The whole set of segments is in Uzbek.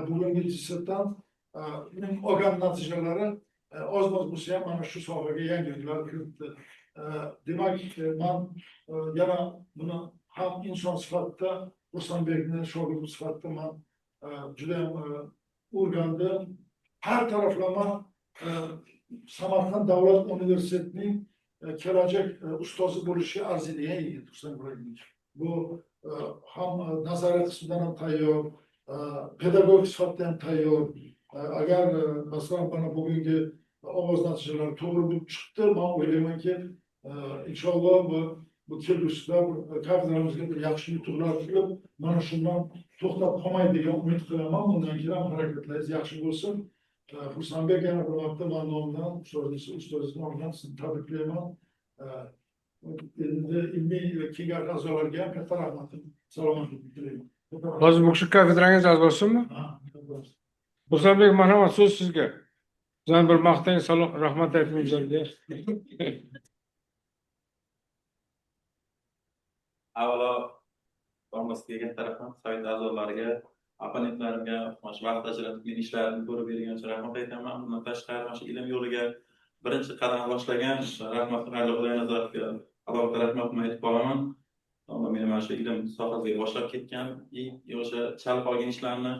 bugungi jihatdan olgan natijalari oz moz bo'lsa ham mana shu sohaga yangiliklar kiritdi. Demak, men yana buni ham inson sifatida Ruslanbekni shogirdi sifatida men juda ham o'rgandim. Har taraflama Samarqand davlat universitetining kelajak ustozi bo'lishi arziydigan yigit Ruslan Ibrahimovich. Bu ham nazariy qismidan ham tayyor, pedagogik sifatdan ham tayyor. Agar masalan bana bugungi ovoz natijalari to'g'ri bo'lib chiqdi, men o'ylaymanki, inshaalloh bu kelgusida kafedramizga bir yaxshi yutuqlar qilib, mana shundan to'xtab qolmaydi degan umid qilaman. Bundan keyin ham harakatlaringiz yaxshi bo'lsin. Ruslanbek yana bir marta men nomidan, ustozingiz nomidan sizni tabriklayman. Endi ilmiy kengash a'zolariga ham katta rahmatim, salomatlik tilayman. Hozir bu kishi kafedrangiz a'zosinmi? Ruslanbek, marhamat, so'z sizga. Bizani bir maqtang, salom, rahmat ayting bizlarga. Avvalo, barmasiga katta rahmat, sayt a'zolariga, opponentlarimga, mana vaqt ajratib men ishlarimni ko'rib bergan uchun rahmat aytaman. Bundan tashqari mana ilm yo'liga birinchi qadam boshlagan rahmatli Xudoy nazoratga alohida rahmatni aytib qolaman. Meni mana shu ilm sohasiga boshlab ketgan, o'sha chalib qolgan ishlarni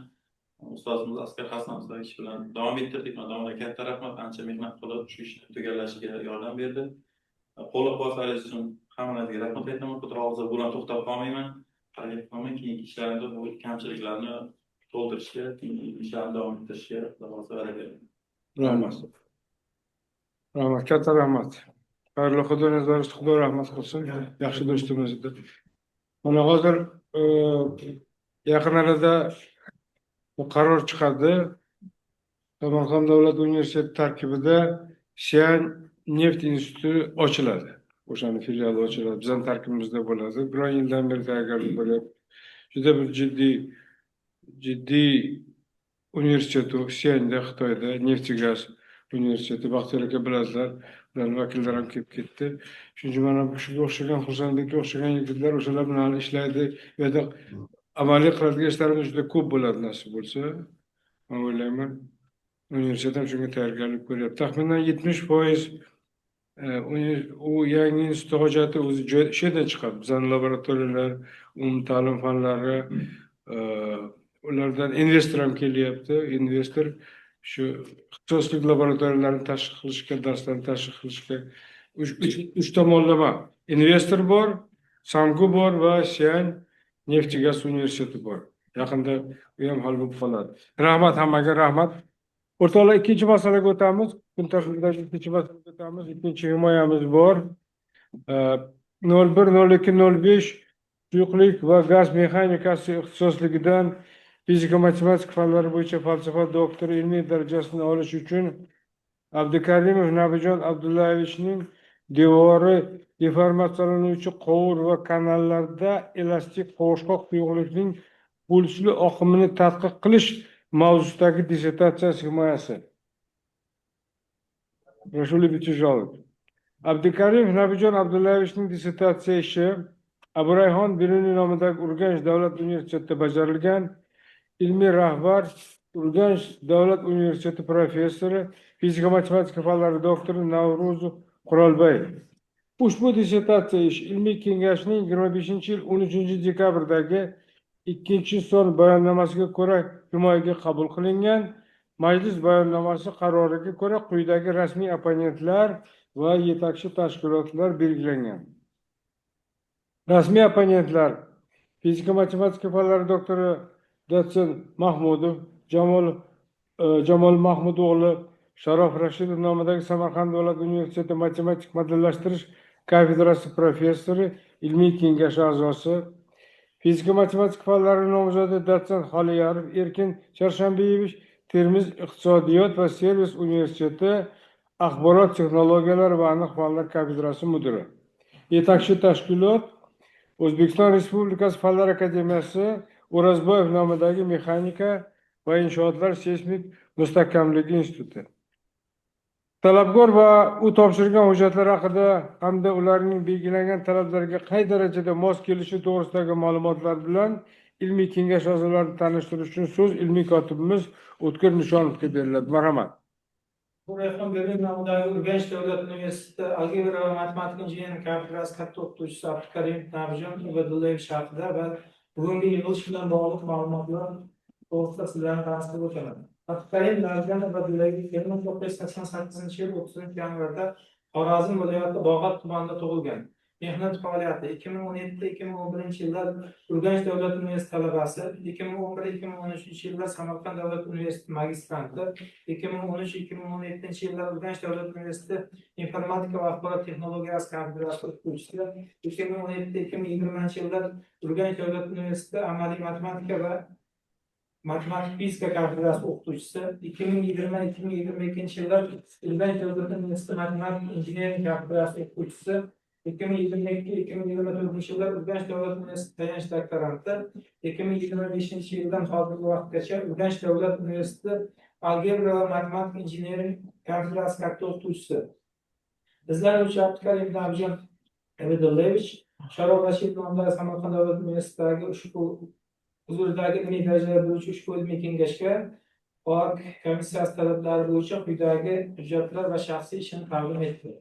ustozimiz Askar Hasanovdagi ish bilan davom ettirdik. Davomida katta rahmat, ancha mehnat qilib shu ishni tugallashiga yordam berdi. Qo'llab-quvvatlaringiz uchun hammangizga rahmat aytaman. Xudo xohlasa bular to'xtab qolmayman. Harakat qilaman, keyingi ishlarimda bu kamchiliklarni to'ldirishga, ishlarni davom ettirishga Xudo xohlasa harakat qilaman. Rahmat. Rahmat, katta rahmat. Xayrli Xudo nazarida, Xudo rahmat qilsin. Yaxshi do'stimiz edi. Mana hozir yaqin arada qaror chiqadi. Samarqand davlat universiteti tarkibida Sian neft instituti ochiladi. O'shaning filiali ochiladi. Bizning tarkibimizda bo'ladi. Bir yildan beri tayyorgarlik bo'lyapti. Juda bir jiddiy universitet u. Sianda, Xitoyda neft-gaz universiteti. Baxtiyor aka bilasizlar. Ularning vakillari ham kelib ketdi. Shuning mana shunga o'xshagan Xursandbekka o'xshagan yigitlar o'shalar bilan ishlaydi. Bu yerda amaliy qiladigan ishlarimiz juda ko'p bo'ladi nasib bo'lsa. Men o'ylayman, universitet ham shunga tayyorgarlik ko'ryapti. Taxminan 70% u yangi institut hojati o'zi she'dan chiqadi. Bizning laboratoriyalar, ta'lim fanlari, ulardan investor ham kelyapti. Investor shu ixtisoslik laboratoriyalarni tashkil qilishga, darslarni tashkil qilishga uch tomonlama investor bor, Samgu bor va Sian neft-gaz universiteti bor. Yaqinda u ham hal bo'lib qoladi. Rahmat, hammaga rahmat. O'rtoqlar, ikkinchi masalaga o'tamiz. Kun tartibidagi ikkinchi masalaga o'tamiz. Ikkinchi himoyamiz bor. 01-02-05 suyuqlik va gaz mexanikasi ixtisosligidan fizika matematika fanlari bo'yicha falsafa doktori ilmiy darajasini olish uchun Abdukarimov Nabijon Abdullayevichning devori deformatsiyalanuvchi qovur va kanallarda elastik qovushqoq suyuqlikning pulsli oqimini tadqiq qilish mavzusidagi dissertatsiyasi himoyasi. Rashuli Bichijolov. Abdukarimov Nabijon Abdullayevichning dissertatsiya ishi Aburayhon Biruniy nomidagi Urganch davlat universitetida bajarilgan. Ilmiy rahbar Urganch davlat universiteti professori, fizika matematika fanlari doktori Navruzov Qurolbay. Ushbu dissertatsiya ish ilmiy kengashining 25-yil 13-dekabrdagi 2-son bayonnomasiga ko'ra himoyaga qabul qilingan. Majlis bayonnomasi qaroriga ko'ra quyidagi rasmiy opponentlar va yetakchi tashkilotlar belgilangan. Rasmiy opponentlar: fizika matematika fanlari doktori Dotsent Mahmudov, Jamol Mahmudo'g'li, Sharof Rashidov nomidagi Samarqand davlat universiteti matematik modellashtirish kafedrasi professori, ilmiy kengash a'zosi. Fizika matematika fanlari nomzodi Dotsent Xoliyarov Erkin Charshanbeyevich, Termiz iqtisodiyot va servis universiteti axborot texnologiyalari va aniq fanlar kafedrasi mudiri. Yetakchi tashkilot O'zbekiston Respublikasi Fanlar akademiyasi O'razboyev nomidagi mexanika va inshootlar seysmik mustahkamligi instituti. Talabgor va u topshirgan hujjatlar haqida hamda ularning belgilangan talablarga qay darajada mos kelishi to'g'risidagi ma'lumotlar bilan ilmiy kengash a'zolarini tanishtirish uchun so'z ilmiy kotibimiz O'tkir Nishonovga beriladi. Marhamat. Bu raqam Berlin nomidagi Urganch davlat universiteti algebra va matematika injiniring kafedrasi katta o'qituvchisi Abdukarim Nabijon Ibadullayevich haqida va bugungi yig'ilish bilan bog'liq ma'lumotlar to'g'risida sizlarni tanishtirib o'taman. Abdukarim Nabijon Ibadullayevich 1988 yil 30 yanvarda Xorazm viloyati Bog'ot tumanida tug'ilgan. Mehnat faoliyati 2017-2011 yillar Urganch davlat universiteti talabasi, 2011-2013 yillar Samarqand davlat universiteti magistranti, 2013-2017 yillar Urganch davlat universiteti informatika va axborot texnologiyasi kafedrasi o'qituvchisi, 2017-2020 yillar Urganch davlat universiteti amaliy matematika va matematik fizika kafedrasi o'qituvchisi, 2020-2022 yillar Urganch davlat universiteti matematik injiniring kafedrasi o'qituvchisi, 2022-2024 yillar Urganch davlat universiteti tayanch doktoranti, 2025 yildan hozirgi vaqtgacha Urganch davlat universiteti algebra va matematika injiniring kafedrasi katta o'qituvchisi. Izlanuvchi Abdukarim Nabijon Ibadullayevich Sharof Rashidov nomidagi Samarqand davlat universitetidagi huzuridagi ilmiy darajalar bo'yicha ushbu ilmiy kengashga OAK komissiyasi talablari bo'yicha quyidagi hujjatlar va shaxsiy ishini taqdim etdi.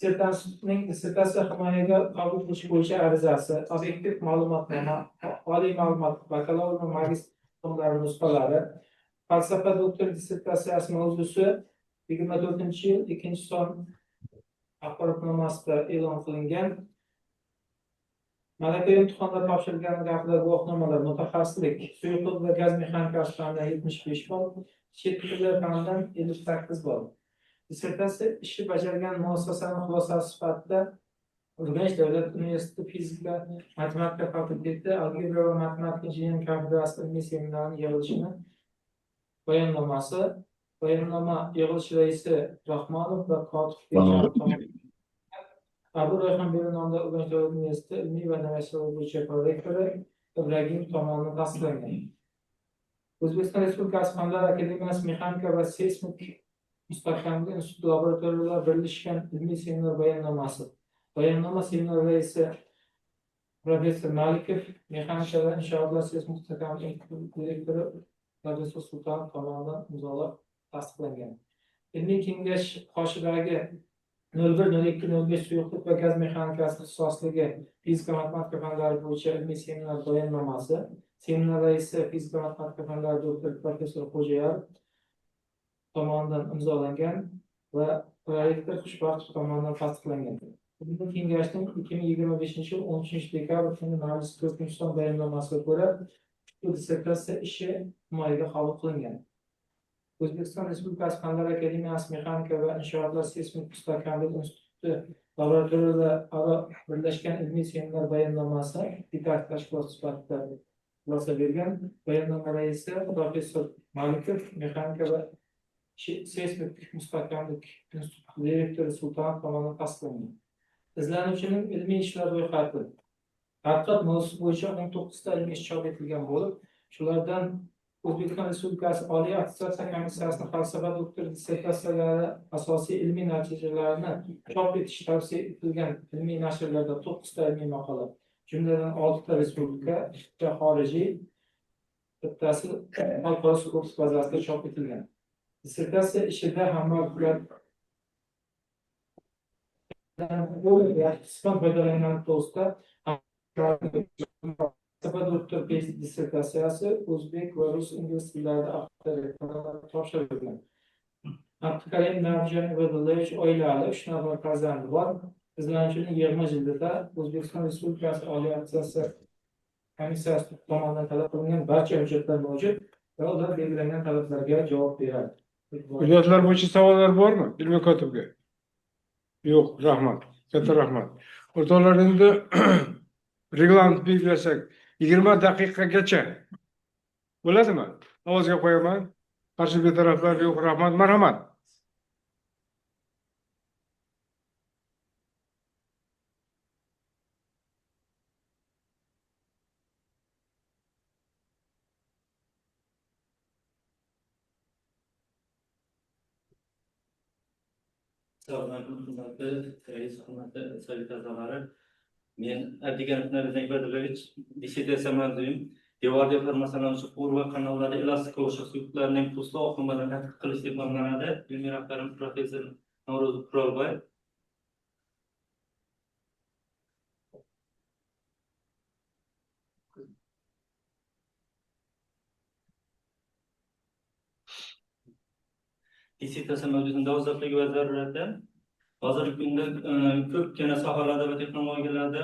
Dissertatsiya himoyaga qabul qilish bo'yicha arizasi, obyektiv ma'lumotnoma, oliy ma'lumot, bakalavr va magistr diplomlari nusxalari, falsafa doktor dissertatsiyasi mavzusi 24-yil 2-son axborotnomasida e'lon qilingan. Malaka imtihonda topshirilgani haqida guvohnomalar, mutaxassislik, suyuqlik va gaz mexanikasi fanidan 75 ball, chet tillar fanidan 58 ball. Dissertatsiya ishi bajargan muassasaning xulosasi sifatida Urganch davlat universiteti fizika matematika fakulteti algebra va matematika injiniring kafedrasi ilmiy seminarining yig'ilishini bayonnomasi, bayonnoma yig'ilish raisi Rahmonov va kotib Abu Rayhon Berun nomidagi Urganch davlat universiteti ilmiy va innovatsiyalar bo'yicha prorektori Ibragimov tomonidan tasdiqlangan. O'zbekiston Respublikasi Fanlar akademiyasi mexanika va seysmik mustahkamlik instituti laboratoriyalar birlashgan ilmiy seminar bayonnomasi. Bayonnoma seminar raisi professor Malikov, mexanika va inshootlar seysmik mustahkamlik instituti direktori professor Sultonov tomonidan imzolab tasdiqlangan. Ilmiy kengash qoshidagi 01-02-05 suyuqlik va gaz mexanikasi ixtisosligi fizika matematika fanlari bo'yicha ilmiy seminar bayonnomasi. Seminar raisi fizika matematika fanlari doktor professor Xo'jayev tomonidan imzolangan va prorektor Xushbaxtov tomonidan tasdiqlangan. Bugungi kengashning 2025 yil 13 dekabr kuni majlis 4-son bayonnomasiga ko'ra ushbu dissertatsiya ishi himoyaga qabul qilingan. O'zbekiston Respublikasi Fanlar akademiyasi mexanika va inshootlar seysmik mustahkamlik instituti laboratoriyalararo birlashgan ilmiy seminar bayonnomasi diktat tashkilot sifatida xulosa bergan. Bayonnoma raisi professor Malikov, mexanika va seysmik mustahkamlik instituti direktori Sultonov tomonidan tasdiqlangan. Izlanuvchining ilmiy ishlar ro'yxati tadqiqot mavzusi bo'yicha 19 ta ilmiy ish chop etilgan bo'lib, shulardan O'zbekiston Respublikasi Oliy attestatsiya komissiyasining falsafa doktor dissertatsiyalari asosiy ilmiy natijalarini chop etish tavsiya etilgan ilmiy nashrlarda 9 ta ilmiy maqola, jumladan 6 ta respublika, 2 ta xorijiy, bittasi xalqaro sukurs bazasida chop etilgan. Dissertatsiya ishida hamrohlar qisman foydalangan to'g'risida doktor dissertatsiyasi o'zbek va rus ingliz tillarida topshirilgan. Abdukarim Nabijon Ibadullayevich oilali, 3 nafar farzandi bor. Izlanuvchining yig'ma jildida O'zbekiston Respublikasi Oliy attestatsiya komissiyasi tomonidan talab qilingan barcha hujjatlar mavjud va ular belgilangan talablarga javob beradi. Hujjatlar bo'yicha savollar bormi ilmiy kotibga? Yo'q, rahmat. Katta rahmat. O'rtoqlar, endi reglament belgilasak 20 daqiqagacha bo'ladimi? Ovozga qo'yaman. Qarshi betaraflar yo'q, rahmat, marhamat. Assalomu alaykum, hurmatli rais, hurmatli sovet a'zolari. Men Abdiganov Narizan Ibadullovich, dissertatsiya mavzuyim devor deformatsiyalanuvchi quvur va kanallarda elastik qovushaq suyuqlarning pulsli oqimlarini tadqiq qilish deb nomlanadi. Ilmiy rahbarim professor Navro'zov Qurolboy. Dissertatsiya mavzusida ozodligi va zarurati. Hozirgi kunda ko'pgina sohalarda va texnologiyalarda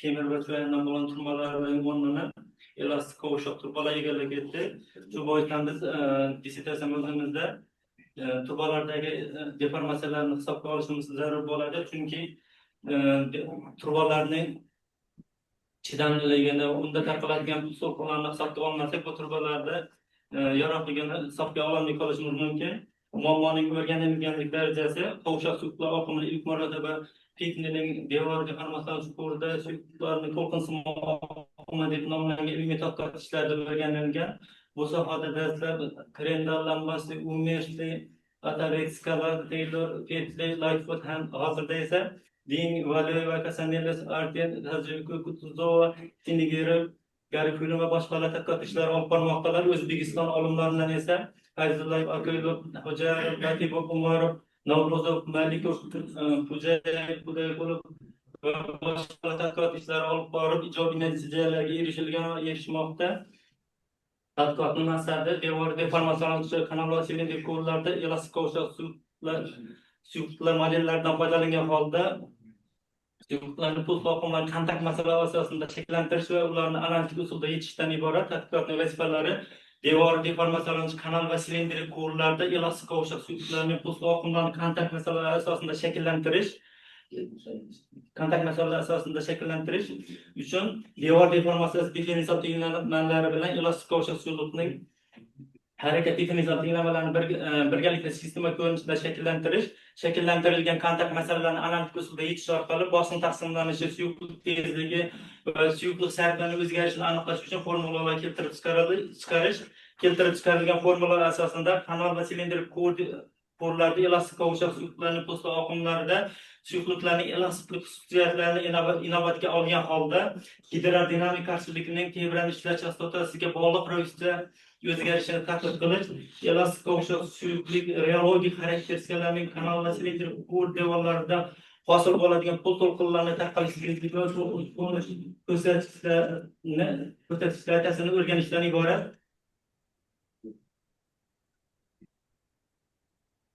temir va choyandan bo'lgan turmalarning o'rnini elastik qovushaq turbalar egallab ketdi. Shu boisdan biz dissertatsiya mavzumizda turbalardagi deformatsiyalarni hisobga olishimiz zarur bo'ladi, chunki turbalarning chidamliligini, unda tarqaladigan to'lqinlarni hisobga olmasak, bu turbalarda yaroqligini hisobga ololmay qolishimiz mumkin. Muammoning o'rganilganlik darajasi qovushaq suyuqlar oqimini ilk marotaba Pitnining devor deformatsiyalanuvchi quvurda suyuqlarni to'lqinsimon oqimi deb nomlangan ilmiy tadqiqot ishlarida o'rganilgan. Bu sohada dastlab Krendal, Lambasi, Umersli, Atavekskalar, Taylor, Petli, Lightfoot ham hozirda esa Ding, Valery va Casanelis, Arten, Tajiko, Kutuzova, Tinigirov, Garifulin va boshqalar tadqiqot ishlari olib bormoqdalar. O'zbekiston olimlaridan esa Fayzullayev, Akoylov, Xo'jayev, Latipov, Umarov, Navro'zov, Malikov, Xo'jayev, Xudoyqulov va boshqa tadqiqot ishlari olib borib ijobiy natijalarga erishmoqda. Tadqiqotning maqsadi devor deformatsiyalanuvchi kanal va silindrik quvurlarda elastik qovushaq suyuqlar modellaridan foydalangan holda suyuqlarni pul oqimlarini kontakt masalasi asosida shakllantirish va ularni analitik usulda yechishdan iborat. Tadqiqotning vazifalari devor deformatsiyalanuvchi kanal va silindrik quvurlarda elastik qovushaq suyuqlarning pul oqimlarini kontakt masalasi asosida shakllantirish uchun devor deformatsiyasi differensial tenglamalari bilan elastik qovushaq suyuqlikning harakat differensial tenglamalarini birgalikda sistema ko'rinishida shakllantirilgan kontakt masalalarni analitik usulda yechish orqali bosim taqsimlanishi, suyuqlik tezligi va suyuqlik sarflanish o'zgarishini aniqlash uchun formulalar keltirib chiqarilgan formulalar asosida kanal va silindrik quvurlarda elastik qovushaq suyuqlarning po'sti oqimlarida suyuqliklarning elastiklik xususiyatlarini inobatga olgan holda gidrodinamik qarshilikning tebranishlar chastotasiga bog'liq ravishda o'zgarishini tadqiq qilish, elastik qovushaq suyuqlik reologik xarakteristikalarining kanal va silindrik quvur devorlarida hosil bo'ladigan pul to'lqinlarni tarqalishligi va ko'rsatkichlarini o'rganishdan iborat.